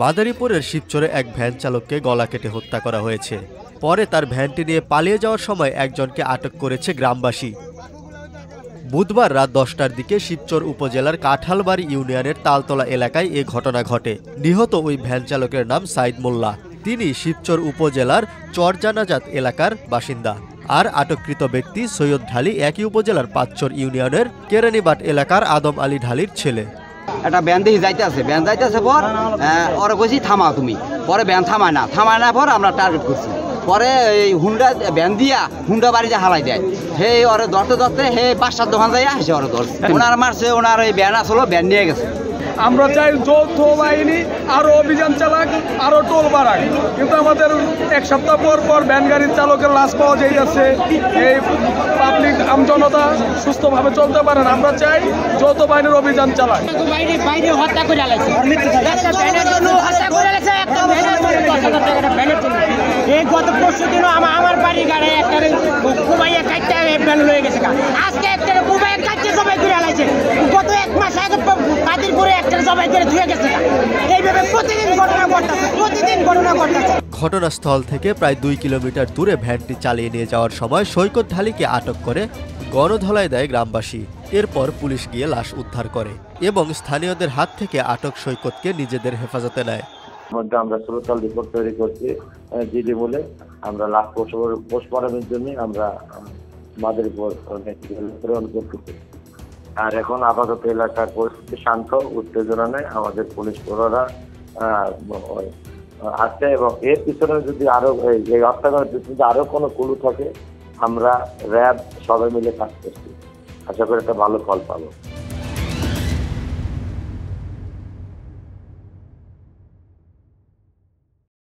মাদারীপুরের শিবচরে এক ভ্যান চালককে গলা কেটে হত্যা করা হয়েছে। পরে তার ভ্যানটি নিয়ে পালিয়ে যাওয়ার সময় একজনকে আটক করেছে গ্রামবাসী। বুধবার রাত 10টার দিকে শিবচর উপজেলার কাঁঠালবাড়ি ইউনিয়নের তালতলা এলাকায় এ ঘটনা ঘটে। নিহত ওই ভ্যান চালকের নাম সাইদ মোল্লা। তিনি শিবচর উপজেলার চরজানাজাত এলাকার বাসিন্দা। আর আটককৃত ব্যক্তি সৈয়দ ঢালি একই উপজেলার পাঁচচর ইউনিয়নের কেরানীবাট এলাকার আদম আলী ঢালির ছেলে। একটা ব্যান দেখি যাইতেছে পর ওরা কইছি থামা তুমি, পরে ব্যান থামায় না পর আমরা টার্গেট করছি। পরে এই হুন্ডা ব্যান দিয়া হুন্ডা বাড়িতে হালাই দেয়। হে ওরে ধরতে হে 5-7 দোকান যাইয়া এসে ওরা ধরছে। ওনার মারছে, ওনার এই ব্যান আসলো, ব্যান নিয়ে গেছে। আমরা চাই যৌথ বাহিনী আরো অভিযান চালাক, আরো টোল বাড়াক, কিন্তু আমাদের এক সপ্তাহ পর ভ্যান গাড়ির চালকের লাশ পাওয়া যাচ্ছে। এই পাবলিক আমজনতা সুস্থভাবে চলতে পারেন। আমরা চাই যৌথ বাহিনীর অভিযান চালাক। গত পরশু দিনও আমার বাড়ির গাড়ি একটা কুবাইয়া কাটতে ভ্যান লয়ে গেছে। আজকে একটা কুবাইয়া কাটতে সবাই ঘুরে আলাইছে। গত 1 মাস আগে কাদিরপুরে একটা সবাই ঘুরে ধুয়ে গেছে। এইভাবে প্রতিদিন ঘটনা ঘটতেছে। ঘটনাস্থল থেকে প্রায় 2 কিলোমিটার দূরে ভ্যানটি চালিয়ে নিয়ে যাওয়ার সময় সৈকত ঢালিকে আটক করে গণধোলাই দেয় গ্রামবাসী। এরপর পুলিশ গিয়ে লাশ উদ্ধার করে এবং স্থানীয়দের হাত থেকে আটক সৈকতকে নিজেদের হেফাজতে নেয়। আমরা সুরতাল রিপোর্ট তৈরি করছি জিডি বলে। আমরা লাশ পোস্টমর্টমের জন্য আমরা মাদারীপুর প্রেরণ করতেছি। আর এখন আপাতত এলাকার পরিস্থিতি শান্ত, উত্তেজনা নেই। আমাদের পুলিশ প্রহরা আছে এবং এর পিছনে যদি আরো এই হত্যাকাণ্ডের পিছনে আরো কোনো ক্লু থাকে, আমরা র্যাব সবাই মিলে কাজ করছি। আশা করি একটা ভালো ফল পাবো।